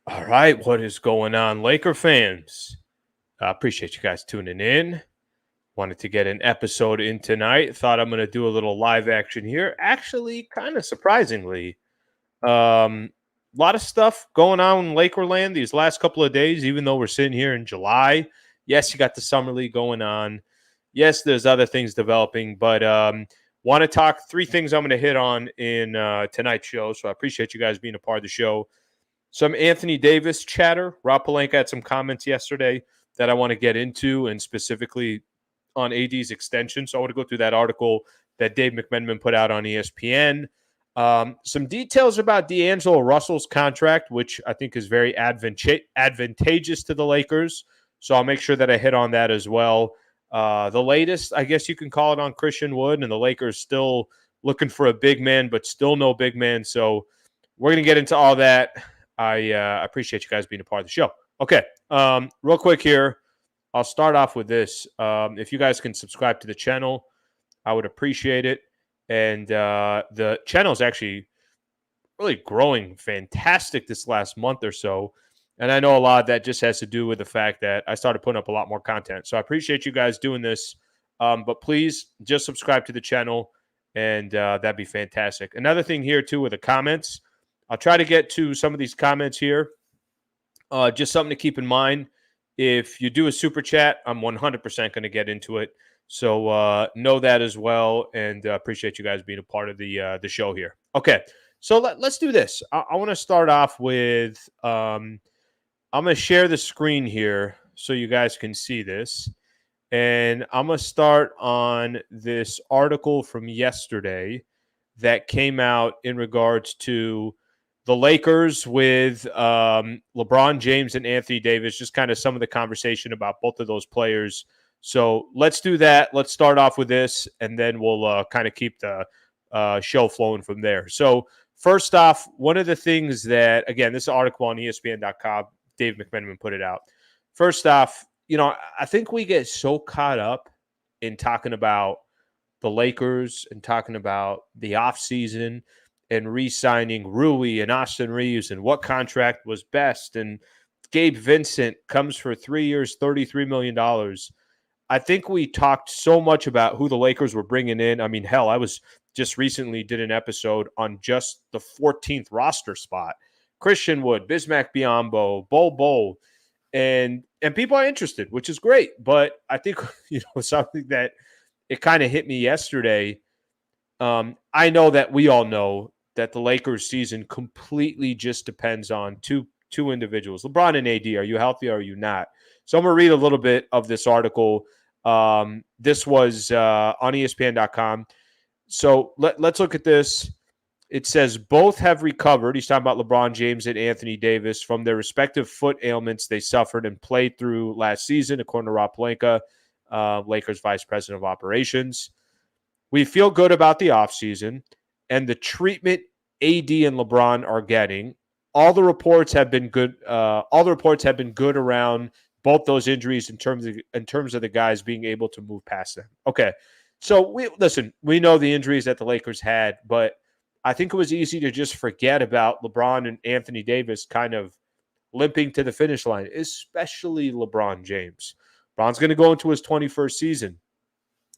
All right, what is going on, Laker fans? I appreciate you guys tuning in. Wanted to get an episode in tonight. Thought I'm going to do a little live action here. Actually, kind of surprisingly, a lot of stuff going on in Lakerland these last couple of days. Even though we're sitting here in July, yes, you got the summer league going on. Yes, there's other things developing, but want to talk three things I'm going to hit on in tonight's show. So I appreciate you guys being a part of the show. Some Anthony Davis chatter. Rapfogel had some comments yesterday that I want to get into, and specifically on AD's extension. So I want to go through that article that Dave McMenamin put out on ESPN. Some details about D'Angelo Russell's contract, which I think is very advantageous to the Lakers. So I'll make sure that I hit on that as well. The latest, I guess you can call it, on Christian Wood, and the Lakers still looking for a big man, but still no big man. So we're going to get into all that. I appreciate you guys being a part of the show. Okay, real quick here. I'll start off with this. If you guys can subscribe to the channel, I would appreciate it. And the channel is actually really growing fantastic this last month or so. And I know a lot of that just has to do with the fact that I started putting up a lot more content. So I appreciate you guys doing this. But please just subscribe to the channel, and that'd be fantastic. Another thing here, too, with the comments. I'll try to get to some of these comments here. Just something to keep in mind. If you do a super chat, I'm 100% going to get into it. So know that as well, and appreciate you guys being a part of the show here. Okay, so let's do this. I want to start off with I'm going to share the screen here so you guys can see this. And I'm going to start on this article from yesterday that came out in regards to the Lakers with LeBron James and Anthony Davis, just kind of some of the conversation about both of those players. So let's do that. Let's start off with this, and then we'll kind of keep the show flowing from there. So first off, one of the things that, again, this article on ESPN.com, Dave McMenamin put it out. First off, I think we get so caught up in talking about the Lakers and talking about the offseason and re-signing Rui and Austin Reeves and what contract was best. And Gabe Vincent comes for 3 years, $33 million. I think we talked so much about who the Lakers were bringing in. I mean, hell, I was just recently did an episode on just the 14th roster spot. Christian Wood, Bismack Biyombo, Bol, and people are interested, which is great. But I think, something that it kind of hit me yesterday. I know that we all know that the Lakers season completely just depends on two individuals. LeBron and AD, are you healthy or are you not? So I'm going to read a little bit of this article. This was on ESPN.com. So let's look at this. It says both have recovered. He's talking about LeBron James and Anthony Davis from their respective foot ailments they suffered and played through last season, according to Rapfogel, Lakers Vice President of Operations. We feel good about the offseason and the treatment AD and LeBron are getting. All the reports have been good. All the reports have been good around both those injuries in terms of the guys being able to move past them. Okay, so we know the injuries that the Lakers had, but I think it was easy to just forget about LeBron and Anthony Davis kind of limping to the finish line, especially LeBron James. LeBron's going to go into his 21st season.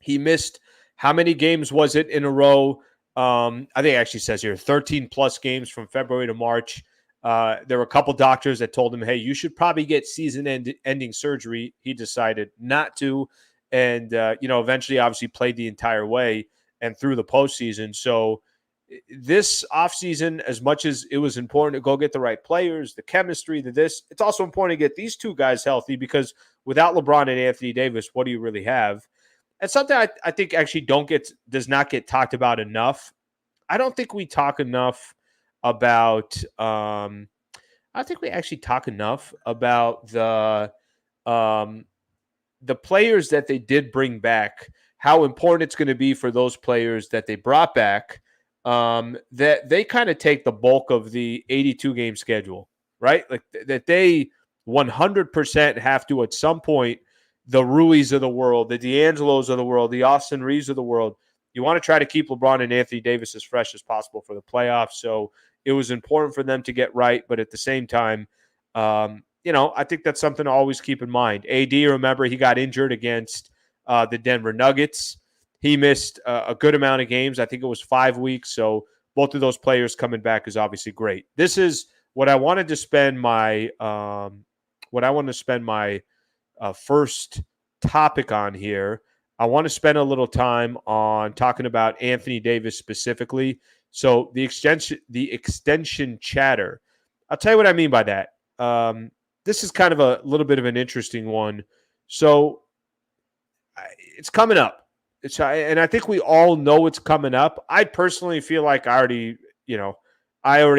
He missed, how many games was it in a row? I think it actually says here 13 plus games from February to March. There were a couple doctors that told him, hey, you should probably get season-ending surgery. He decided not to, and eventually obviously played the entire way and through the postseason. So this offseason, as much as it was important to go get the right players, the chemistry, it's also important to get these two guys healthy, because without LeBron and Anthony Davis, what do you really have? And something I think actually does not get talked about enough. I don't think we talk enough about I think we actually talk enough about the players that they did bring back, how important it's going to be for those players that they brought back, that they kind of take the bulk of the 82-game schedule, right? Like that they 100% have to, at some point, the Ruiz of the world, the D'Angelos of the world, the Austin Reeves of the world, you want to try to keep LeBron and Anthony Davis as fresh as possible for the playoffs. So it was important for them to get right, but at the same time, I think that's something to always keep in mind. AD, remember, he got injured against the Denver Nuggets. He missed a good amount of games. I think it was 5 weeks. So both of those players coming back is obviously great. This is what I wanted to spend my first topic on here. I want to spend a little time on talking about Anthony Davis specifically. So the extension chatter. I'll tell you what I mean by that. This is kind of a little bit of an interesting one. So it's coming up. And I think we all know it's coming up. I personally feel like I already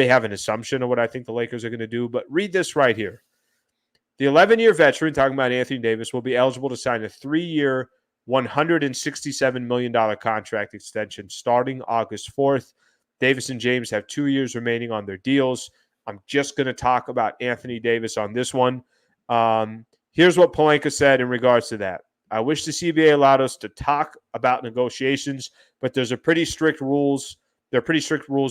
have an assumption of what I think the Lakers are going to do. But read this right here. The 11-year veteran, talking about Anthony Davis, will be eligible to sign a 3-year, $167 million contract extension starting August 4th. Davis and James have 2 years remaining on their deals. I'm just going to talk about Anthony Davis on this one. Here's what Pelinka said in regards to that. I wish the CBA allowed us to talk about negotiations, but there are pretty strict rules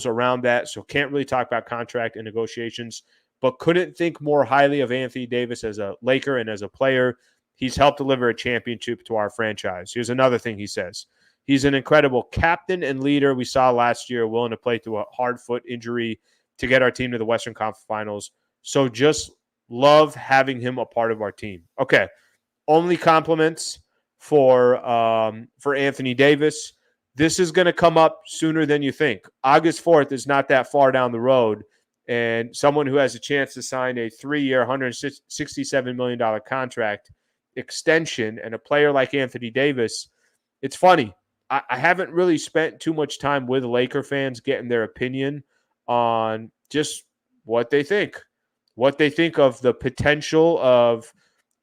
around that, so can't really talk about contract and negotiations, but couldn't think more highly of Anthony Davis as a Laker and as a player. He's helped deliver a championship to our franchise. Here's another thing he says. He's an incredible captain and leader we saw last year, willing to play through a hard foot injury to get our team to the Western Conference Finals. So just love having him a part of our team. Okay, only compliments for Anthony Davis. This is going to come up sooner than you think. August 4th is not that far down the road, and someone who has a chance to sign a 3-year, $167 million contract extension, and a player like Anthony Davis, it's funny. I haven't really spent too much time with Laker fans getting their opinion on just what they think of the potential of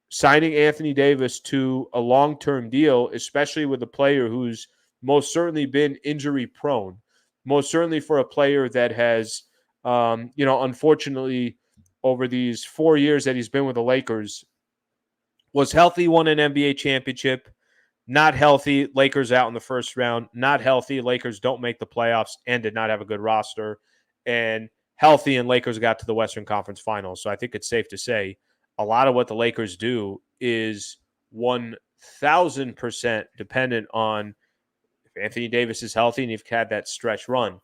signing Anthony Davis to a long-term deal, especially with a player who's most certainly been injury prone, most certainly for a player that has, unfortunately, over these 4 years that he's been with the Lakers, was healthy, won an NBA championship. Not healthy, Lakers out in the first round. Not healthy, Lakers don't make the playoffs and did not have a good roster. And healthy, and Lakers got to the Western Conference Finals. So I think it's safe to say a lot of what the Lakers do is 1,000% dependent on if Anthony Davis is healthy and you've had that stretch run.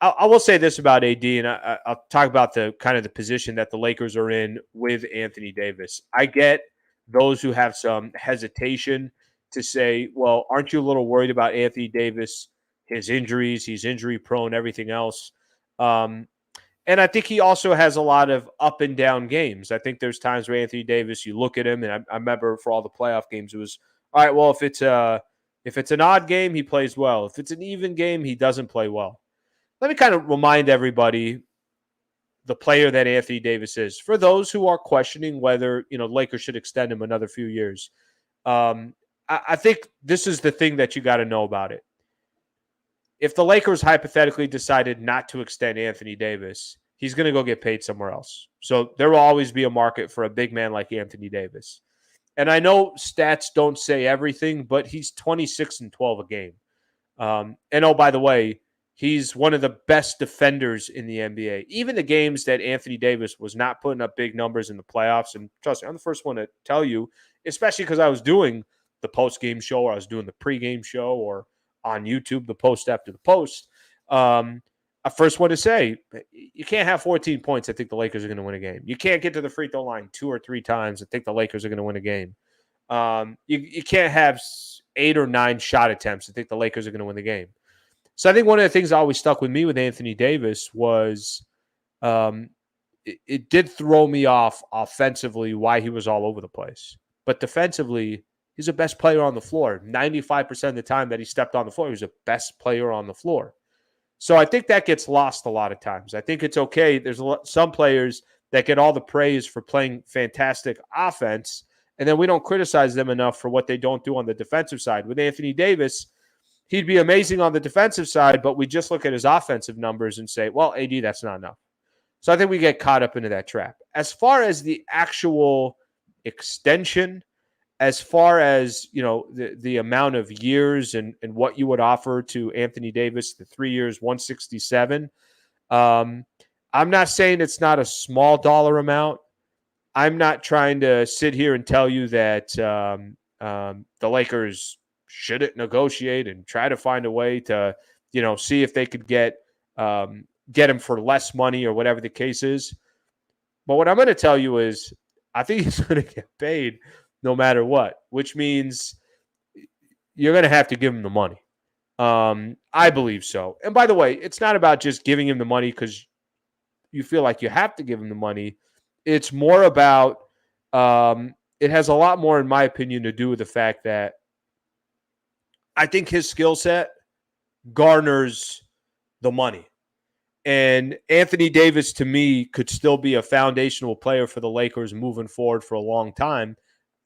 I will say this about AD, and I'll talk about the kind of the position that the Lakers are in with Anthony Davis. I get those who have some hesitation to say, well, aren't you a little worried about Anthony Davis, his injuries, he's injury prone, everything else. And I think he also has a lot of up and down games. I think there's times where Anthony Davis, you look at him, and I remember for all the playoff games, it was, all right, well, if it's an odd game, he plays well. If it's an even game, he doesn't play well. Let me kind of remind everybody the player that Anthony Davis is. For those who are questioning whether, Lakers should extend him another few years, I think this is the thing that you got to know about it. If the Lakers hypothetically decided not to extend Anthony Davis, he's going to go get paid somewhere else. So there will always be a market for a big man like Anthony Davis. And I know stats don't say everything, but he's 26-12 a game. And oh, by the way, he's one of the best defenders in the NBA. Even the games that Anthony Davis was not putting up big numbers in the playoffs, and trust me, I'm the first one to tell you, especially because I was doing the post-game show, or I was doing the pre-game show, or on YouTube, the post after the post. I first want to say, you can't have 14 points. I think the Lakers are going to win a game. You can't get to the free throw line 2 or 3 times. I think the Lakers are going to win a game. You can't have 8 or 9 shot attempts. I think the Lakers are going to win the game. So I think one of the things that always stuck with me with Anthony Davis was it did throw me off offensively why he was all over the place. But defensively, he's the best player on the floor. 95% of the time that he stepped on the floor, he was the best player on the floor. So I think that gets lost a lot of times. I think it's okay. There's some players that get all the praise for playing fantastic offense, and then we don't criticize them enough for what they don't do on the defensive side. With Anthony Davis, he'd be amazing on the defensive side, but we just look at his offensive numbers and say, well, AD, that's not enough. So I think we get caught up into that trap. As far as the actual extension, as far as, the amount of years and what you would offer to Anthony Davis, the 3 years, 167, I'm not saying it's not a small dollar amount, I'm not trying to sit here and tell you that the Lakers shouldn't negotiate and try to find a way to, see if they could get him for less money or whatever the case is. But what I'm going to tell you is, I think he's going to get paid no matter what, which means you're going to have to give him the money. I believe so. And by the way, it's not about just giving him the money because you feel like you have to give him the money. It's more about, it has a lot more, in my opinion, to do with the fact that I think his skill set garners the money. And Anthony Davis, to me, could still be a foundational player for the Lakers moving forward for a long time.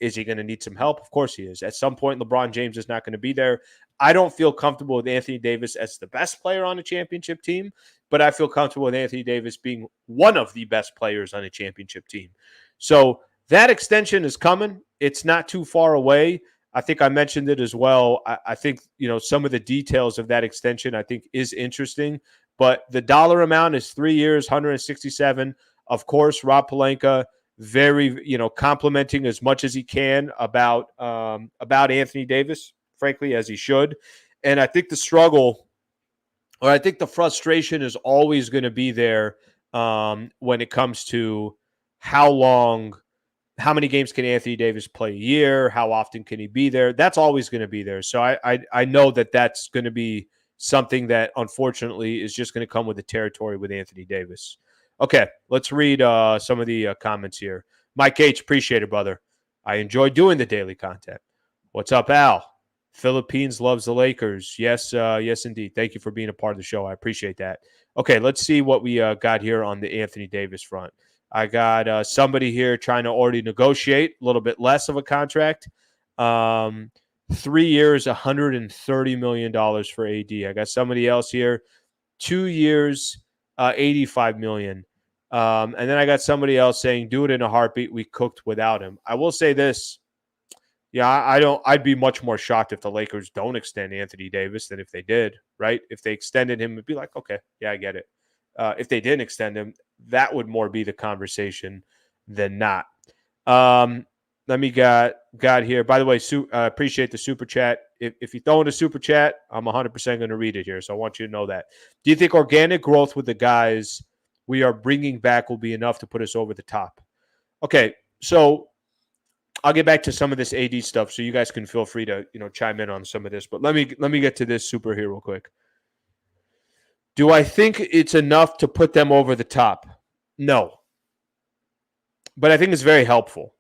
Is he going to need some help? Of course he is. At some point, LeBron James is not going to be there. I don't feel comfortable with Anthony Davis as the best player on a championship team, but I feel comfortable with Anthony Davis being one of the best players on a championship team. So that extension is coming. It's not too far away. I think I mentioned it as well. I think, some of the details of that extension I think is interesting. But the dollar amount is 3 years, 167. Of course, Rob Pelinka very, complimenting as much as he can about Anthony Davis, frankly, as he should. And I think the struggle, or I think the frustration, is always going to be there when it comes to how many games can Anthony Davis play a year? How often can he be there? That's always going to be there. So I know that that's going to be something that unfortunately is just going to come with the territory with Anthony Davis. Okay, let's read some of the comments here. Mike H., appreciate it, brother. I enjoy doing the daily content. What's up, Al? Philippines loves the Lakers. Yes, yes, indeed. Thank you for being a part of the show. I appreciate that. Okay, let's see what we got here on the Anthony Davis front. I got somebody here trying to already negotiate a little bit less of a contract. 3 years, $130 million for AD. I got somebody else here, 2 years, $85 million. And then I got somebody else saying, do it in a heartbeat. We cooked without him. I will say this. Yeah, I'd be much more shocked if the Lakers don't extend Anthony Davis than if they did, right? If they extended him, it'd be like, okay, yeah, I get it. If they didn't extend him, that would more be the conversation than not. Let me got here. By the way, appreciate the super chat. If you throw in a super chat, I'm 100% going to read it here. So I want you to know that. Do you think organic growth with the guys we are bringing back will be enough to put us over the top? Okay, so I'll get back to some of this AD stuff, so you guys can feel free to chime in on some of this. But let me get to this super here real quick. Do I think it's enough to put them over the top? No, but I think it's very helpful.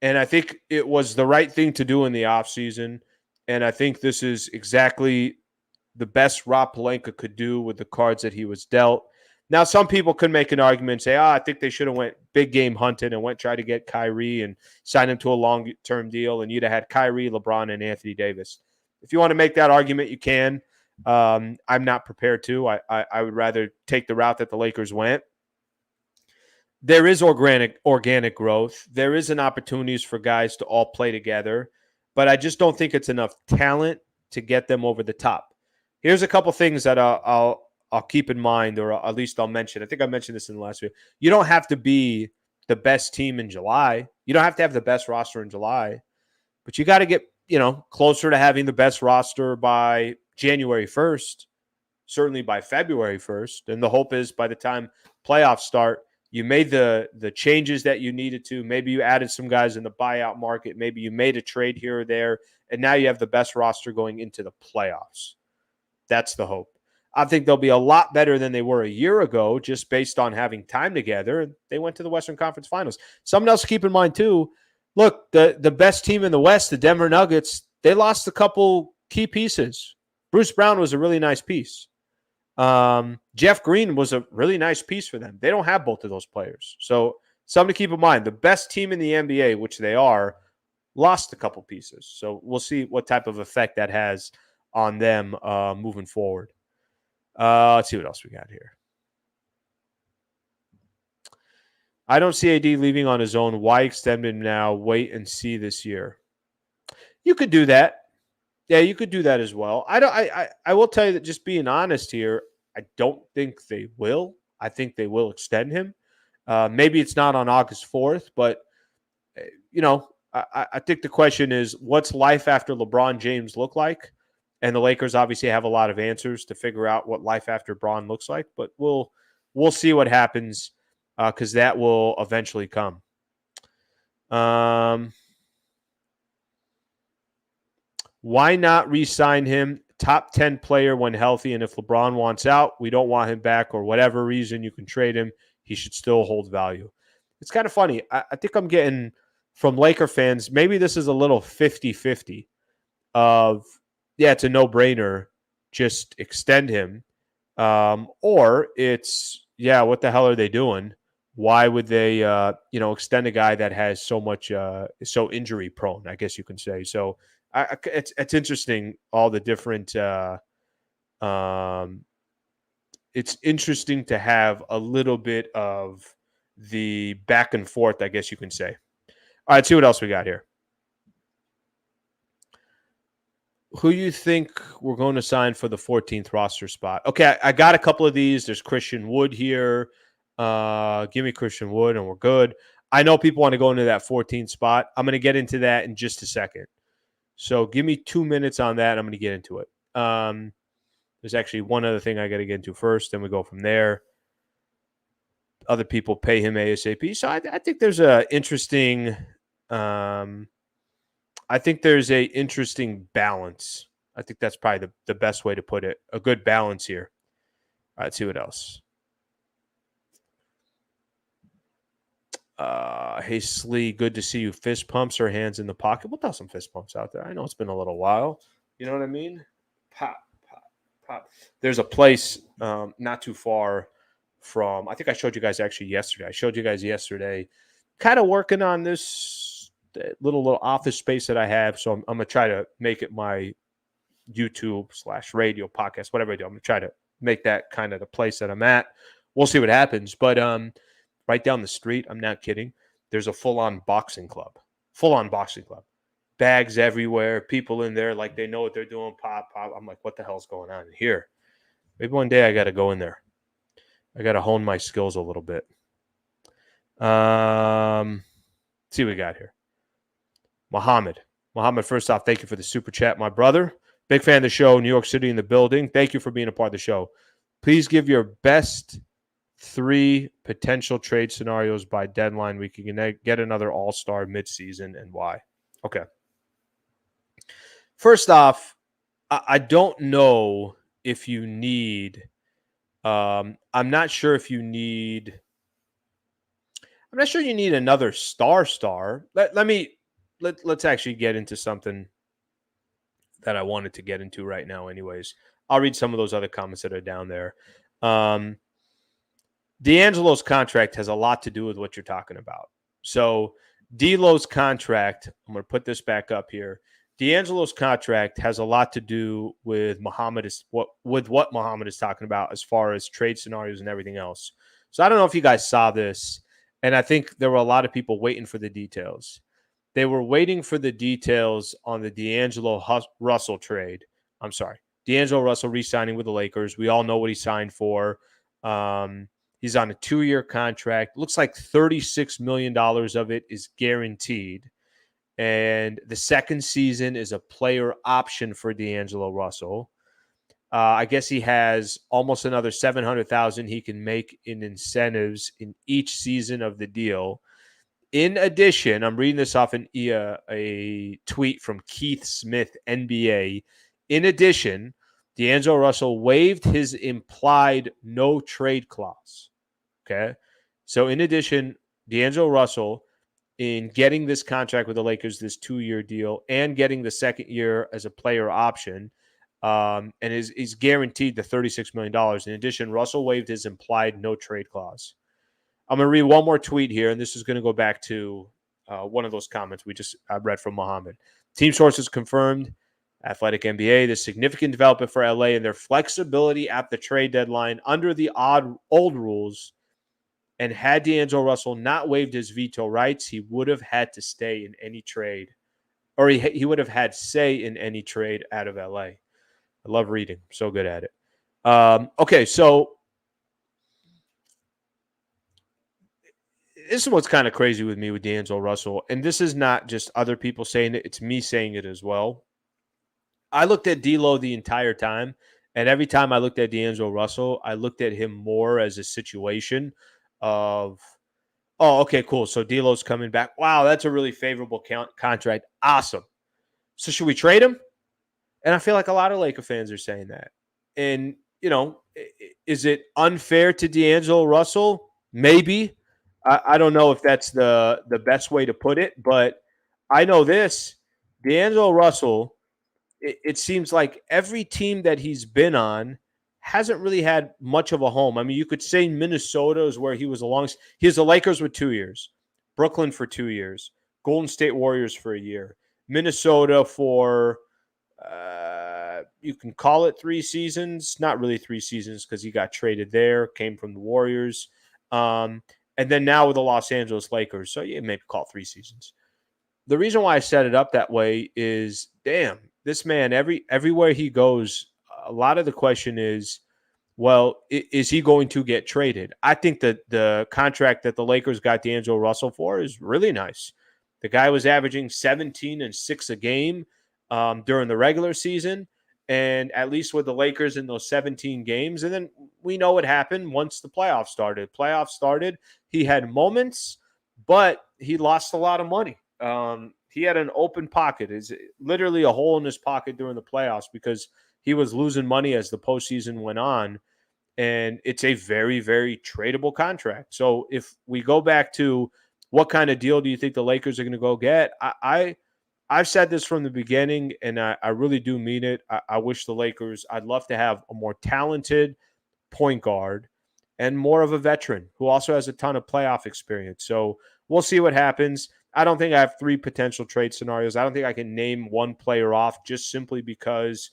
And I think it was the right thing to do in the offseason. And I think this is exactly the best Rob Pelinka could do with the cards that he was dealt. Now, some people could make an argument and say, I think they should have went big game hunting and try to get Kyrie and sign him to a long-term deal, and you'd have had Kyrie, LeBron, and Anthony Davis. If you want to make that argument, you can. I'm not prepared to. I would rather take the route that the Lakers went. There is organic growth. There is an opportunities for guys to all play together, but I just don't think it's enough talent to get them over the top. Here's a couple things that I'll keep in mind, or at least I'll mention. I think I mentioned this in the last video. You don't have to be the best team in July. You don't have to have the best roster in July, but you got to get closer to having the best roster by January 1st, certainly by February 1st. And the hope is by the time playoffs start, you made the changes that you needed to. Maybe you added some guys in the buyout market. Maybe you made a trade here or there. And now you have the best roster going into the playoffs. That's the hope. I think they'll be a lot better than they were a year ago just based on having time together. They went to the Western Conference Finals. Something else to keep in mind, too. Look, the best team in the West, the Denver Nuggets, they lost a couple key pieces. Bruce Brown was a really nice piece. Jeff Green was a really nice piece for them. They don't have both of those players. So something to keep in mind. The best team in the NBA, which they are, lost a couple pieces. So we'll see what type of effect that has on them moving forward. Let's see what else we got here. I don't see AD leaving on his own. Why extend him now? Wait and see this year. You could do that. Yeah, you could do that as well. I will tell you that, just being honest here, I don't think they will. I think they will extend him. Maybe it's not on August 4th, but I think the question is, what's life after LeBron James look like? And the Lakers obviously have a lot of answers to figure out what life after Braun looks like, but we'll see what happens because that will eventually come. Why not re-sign him? Top 10 player when healthy, and if LeBron wants out, we don't want him back, or whatever reason you can trade him, he should still hold value. It's kind of funny. I think I'm getting from Laker fans, maybe this is a little 50-50 of, yeah, it's a no-brainer, just extend him. Or it's, yeah, what the hell are they doing? Why would they, extend a guy that has so much, so injury prone, I guess you can say. So it's interesting, all the different, it's interesting to have a little bit of the back and forth, I guess you can say. All right, see what else we got here. Who you think we're going to sign for the 14th roster spot? Okay, I got a couple of these. There's Christian Wood here. Give me Christian Wood and we're good. I know people want to go into that 14th spot. I'm going to get into that in just a second. So give me 2 minutes on that. I'm going to get into it. There's actually one other thing I got to get into first. Then we go from there. Other people pay him ASAP. So I think there's a interesting interesting balance. I think that's probably the best way to put it. A good balance here. All right, let's see what else. Hey, Slee, good to see you. Fist pumps or hands in the pocket? We'll throw some fist pumps out there. I know it's been a little while. You know what I mean? Pop, pop, pop. There's a place not too far from, I think I showed you guys actually yesterday. Kind of working on this little office space that I have. So I'm going to try to make it my YouTube/radio podcast, whatever I do. I'm going to try to make that kind of the place that I'm at. We'll see what happens. But right down the street, I'm not kidding, there's a full-on boxing club. Bags everywhere, people in there like they know what they're doing, pop. I'm like, what the hell's going on here? Maybe one day I got to go in there. I got to hone my skills a little bit. Let's see what we got here. Muhammad, first off, thank you for the super chat, my brother. Big fan of the show. New York City in the building. Thank you for being a part of the show. Please give your best 3 potential trade scenarios by deadline. We can get another all-star midseason and why. Okay. First off, I don't know if you need I'm not sure you need another star. Let's actually get into something that I wanted to get into right now anyways. I'll read some of those other comments that are down there. D'Angelo's contract has a lot to do with what you're talking about. So D'Lo's contract, I'm going to put this back up here. D'Angelo's contract has a lot to do with what Muhammad is talking about as far as trade scenarios and everything else. So I don't know if you guys saw this, and I think there were a lot of people waiting for the details. They were waiting for the details on the D'Angelo Russell trade. I'm sorry. D'Angelo Russell re-signing with the Lakers. We all know what he signed for. He's on a 2-year contract. Looks like $36 million of it is guaranteed. And the second season is a player option for D'Angelo Russell. I guess he has almost another $700,000 he can make in incentives in each season of the deal. In addition, I'm reading this off a tweet from Keith Smith, NBA. In addition, D'Angelo Russell waived his implied no trade clause. Okay. So in addition, D'Angelo Russell, in getting this contract with the Lakers, this 2-year deal, and getting the second year as a player option, and is guaranteed the $36 million. In addition, Russell waived his implied no trade clause. I'm going to read one more tweet here, and this is going to go back to one of those comments I read from Muhammad. Team sources confirmed, Athletic NBA, the significant development for LA and their flexibility at the trade deadline under the old rules. And had D'Angelo Russell not waived his veto rights, he would have had to stay in any trade, or he would have had say in any trade out of LA. I love reading. I'm so good at it. Okay, so this is what's kind of crazy with me with D'Angelo Russell, and this is not just other people saying it; it's me saying it as well. I looked at D'Lo the entire time, and every time I looked at D'Angelo Russell, I looked at him more as a situation of, oh, okay, cool. So D'Lo's coming back. Wow, that's a really favorable contract. Awesome. So should we trade him? And I feel like a lot of Laker fans are saying that. And, is it unfair to D'Angelo Russell? Maybe. I don't know if that's the best way to put it, but I know this. D'Angelo Russell, it seems like every team that he's been on hasn't really had much of a home. I mean, you could say Minnesota is where he was he was the Lakers with 2 years, Brooklyn for 2 years, Golden State Warriors for a year, Minnesota for you can call it 3 seasons, not really 3 seasons because he got traded there, came from the Warriors, um, and then now with the Los Angeles Lakers. So yeah, maybe call it 3 seasons. The reason why I set it up that way is, damn, this man everywhere he goes, a lot of the question is, well, is he going to get traded? I think that the contract that the Lakers got D'Angelo Russell for is really nice. The guy was averaging 17 and 6 a game during the regular season, and at least with the Lakers in those 17 games. And then we know what happened once the playoffs started. He had moments, but he lost a lot of money. He had an open pocket. It's literally a hole in his pocket during the playoffs because he was losing money as the postseason went on. And it's a very, very tradable contract. So if we go back to what kind of deal do you think the Lakers are going to go get? I've said this from the beginning, and I really do mean it. I wish the Lakers, I'd love to have a more talented point guard and more of a veteran who also has a ton of playoff experience. So we'll see what happens. I don't think I have 3 potential trade scenarios. I don't think I can name one player off just simply because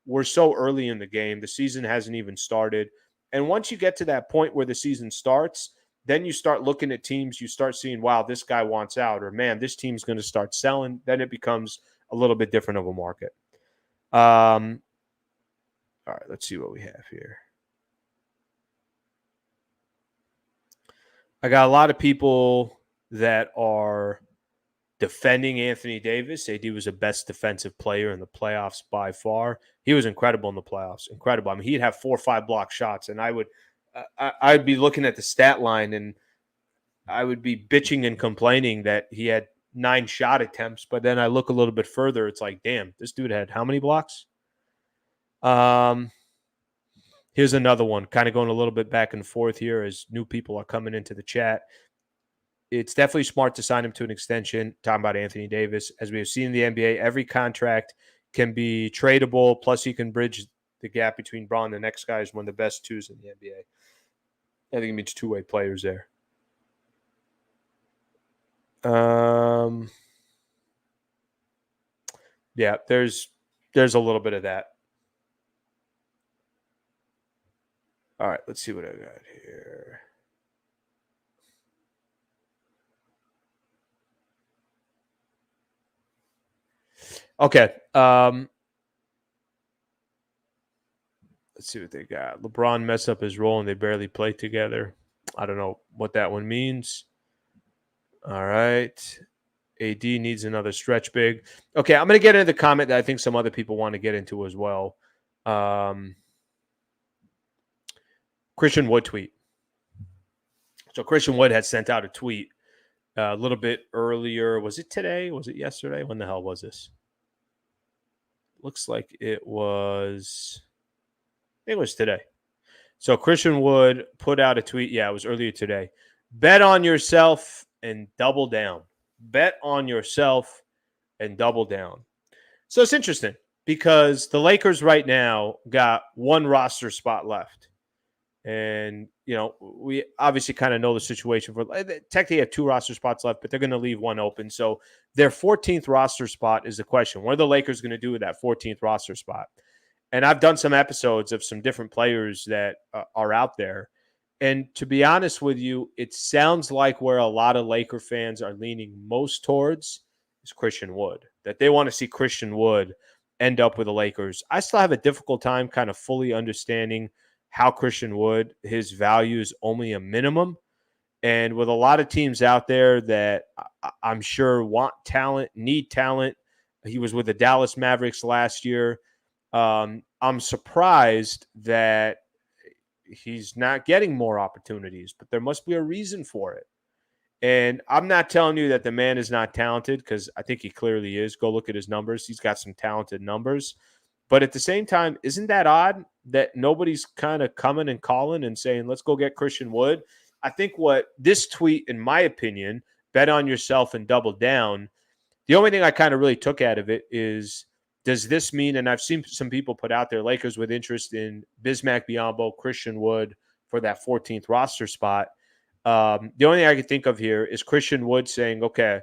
we're so early in the game. The season hasn't even started. And once you get to that point where the season starts, then you start looking at teams, you start seeing, wow, this guy wants out, or man, this team's going to start selling. Then it becomes a little bit different of a market. All right, let's see what we have here. I got a lot of people that are defending Anthony Davis. AD was the best defensive player in the playoffs by far. He was incredible in the playoffs. Incredible. I mean, he'd have 4 or 5 block shots, and I'd be looking at the stat line, and I would be bitching and complaining that he had 9 shot attempts. But then I look a little bit further. It's like, damn, this dude had how many blocks? Here's another one, kind of going a little bit back and forth here as new people are coming into the chat. It's definitely smart to sign him to an extension. Talking about Anthony Davis. As we have seen in the NBA, every contract can be tradable. Plus, he can bridge the gap between Braun and the next guy is one of the best 2s in the NBA. I think it means 2-way players there. Yeah, there's a little bit of that. All right, let's see what I got here. Okay. Let's see what they got. LeBron messed up his role and they barely played together. I don't know what that one means. All right. AD needs another stretch big. Okay, I'm going to get into the comment that I think some other people want to get into as well. Christian Wood tweet. So Christian Wood had sent out a tweet a little bit earlier. Was it today? Was it yesterday? When the hell was this? Looks like it was today. So Christian Wood put out a tweet. Yeah, it was earlier today. Bet on yourself and double down. Bet on yourself and double down. So it's interesting because the Lakers right now got 1 roster spot left. And, we obviously kind of know the situation. Technically, have 2 roster spots left, but they're going to leave 1 open. So their 14th roster spot is the question. What are the Lakers going to do with that 14th roster spot? And I've done some episodes of some different players that are out there. And to be honest with you, it sounds like where a lot of Laker fans are leaning most towards is Christian Wood, that they want to see Christian Wood end up with the Lakers. I still have a difficult time kind of fully understanding how Christian Wood, his value is only a minimum. And with a lot of teams out there that I'm sure want talent, need talent, he was with the Dallas Mavericks last year. I'm surprised that he's not getting more opportunities, but there must be a reason for it. And I'm not telling you that the man is not talented, because I think he clearly is. Go look at his numbers. He's got some talented numbers. But at the same time, isn't that odd that nobody's kind of coming and calling and saying, let's go get Christian Wood? I think what this tweet, in my opinion, bet on yourself and double down. The only thing I kind of really took out of it is, does this mean, and I've seen some people put out there, Lakers with interest in Bismack Biyombo, Christian Wood for that 14th roster spot. The only thing I can think of here is Christian Wood saying, okay,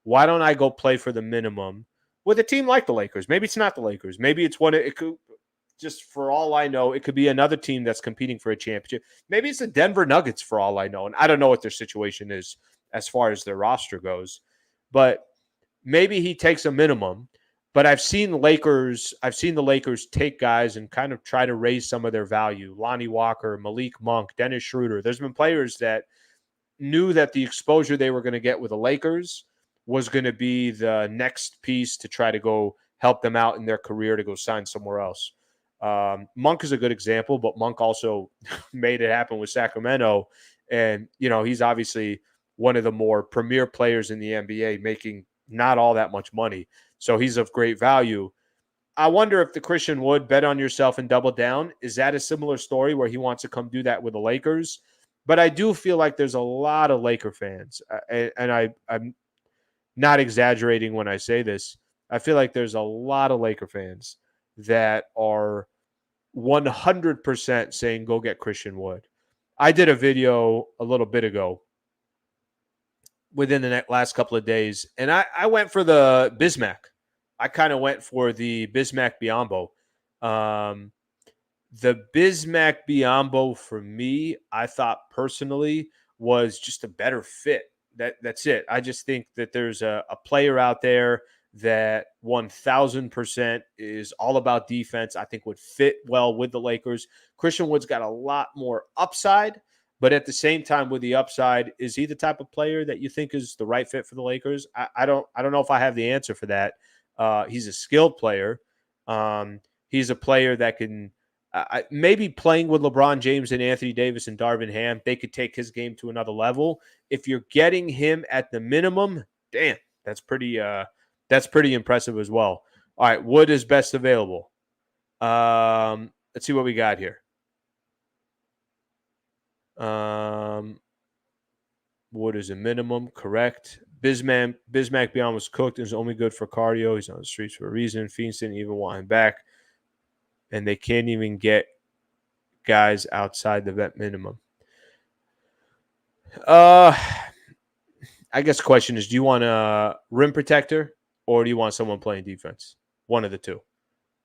why don't I go play for the minimum with a team like the Lakers? Maybe it's not the Lakers. Maybe it's one, it could, just for all I know, it could be another team that's competing for a championship. Maybe it's the Denver Nuggets for all I know. And I don't know what their situation is as far as their roster goes. But maybe he takes a minimum. But I've seen the Lakers take guys and kind of try to raise some of their value. Lonnie Walker, Malik Monk, Dennis Schroeder. There's been players that knew that the exposure they were going to get with the Lakers was going to be the next piece to try to go help them out in their career to go sign somewhere else. Monk is a good example, but Monk also made it happen with Sacramento. And, he's obviously one of the more premier players in the NBA, making not all that much money. So he's of great value. I wonder if the Christian Wood bet on yourself and double down, is that a similar story where he wants to come do that with the Lakers? But I do feel like there's a lot of Laker fans, and I'm not exaggerating when I say this. I feel like there's a lot of Laker fans that are 100% saying, go get Christian Wood. I did a video a little bit ago within the last couple of days, and I went for the Bismack. I kind of went for the Bismack Biyombo. The Bismack Biyombo for me, I thought personally, was just a better fit. That's it. I just think that there's a player out there that 1,000% is all about defense. I think would fit well with the Lakers. Christian Wood's got a lot more upside, but at the same time, with the upside, is he the type of player that you think is the right fit for the Lakers? I don't know if I have the answer for that. He's a skilled player. He's a player that can maybe playing with LeBron James and Anthony Davis and Darvin Ham, they could take his game to another level. If you're getting him at the minimum, damn, that's pretty impressive as well. All right, Wood is best available. Let's see what we got here. Wood is a minimum, correct. Bismack Biyombo was cooked and is only good for cardio. He's on the streets for a reason. Phoenix didn't even want him back. And they can't even get guys outside the vet minimum. I guess the question is, do you want a rim protector or do you want someone playing defense? One of the two.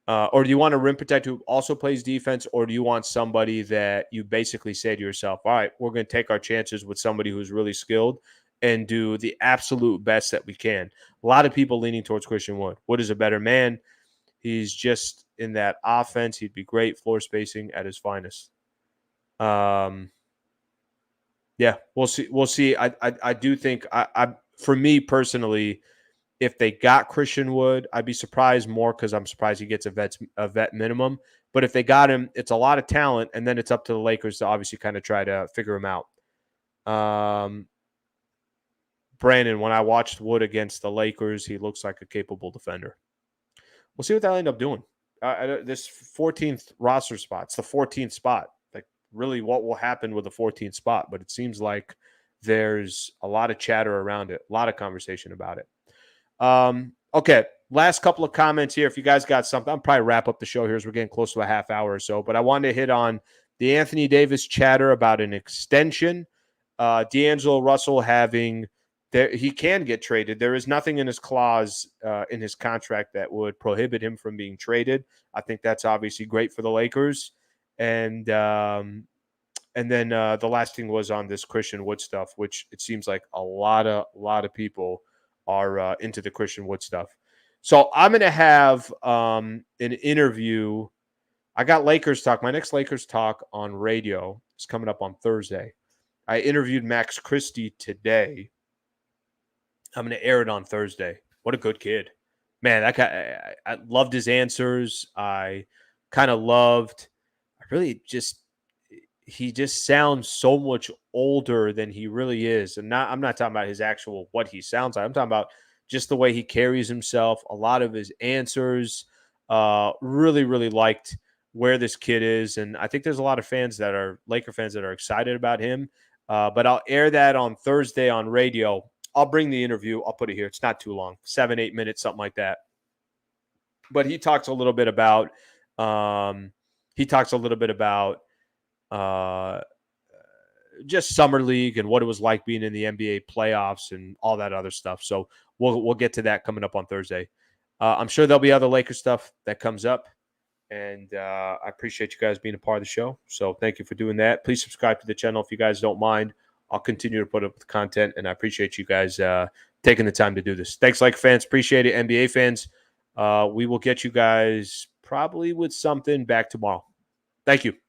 Or do you want a rim protector who also plays defense, or do you want somebody that you basically say to yourself, all right, we're going to take our chances with somebody who's really skilled and do the absolute best that we can? A lot of people leaning towards Christian Wood. Wood is a better man. He's just in that offense. He'd be great floor spacing at his finest. Yeah, we'll see. We'll see. I do think for me personally, if they got Christian Wood, I'd be surprised more because I'm surprised he gets a vet minimum. But if they got him, it's a lot of talent, and then it's up to the Lakers to obviously kind of try to figure him out. Brandon, when I watched Wood against the Lakers, he looks like a capable defender. We'll see what they'll end up doing. This 14th roster spot, it's the 14th spot. Like, really, what will happen with the 14th spot? But it seems like there's a lot of chatter around it, a lot of conversation about it. Okay, last couple of comments here. If you guys got something, I'll probably wrap up the show here as we're getting close to a half hour or so. But I wanted to hit on the Anthony Davis chatter about an extension. D'Angelo Russell he can get traded. There is nothing in his clause in his contract that would prohibit him from being traded. I think that's obviously great for the Lakers. And then the last thing was on this Christian Wood stuff, which it seems like a lot of people are into the Christian Wood stuff. So I'm going to have an interview. I got Lakers talk. My next Lakers talk on radio is coming up on Thursday. I interviewed Max Christie today. I'm going to air it on Thursday. What a good kid. Man, that guy, I loved his answers. I kind of loved, I really just, he just sounds so much older than he really is. And I'm not talking about his actual, what he sounds like. I'm talking about just the way he carries himself. A lot of his answers, really, really liked where this kid is. And I think there's a lot of fans that are Laker fans that are excited about him. But I'll air that on Thursday on radio. I'll bring the interview. I'll put it here. It's not too long, 7-8 minutes, something like that. But he talks a little bit about uh, just summer league and what it was like being in the NBA playoffs and all that other stuff. So we'll get to that coming up on Thursday. I'm sure there'll be other Lakers stuff that comes up. And I appreciate you guys being a part of the show. So thank you for doing that. Please subscribe to the channel if you guys don't mind. I'll continue to put up the content, and I appreciate you guys taking the time to do this. Thanks, Laker fans. Appreciate it. NBA fans, we will get you guys probably with something back tomorrow. Thank you.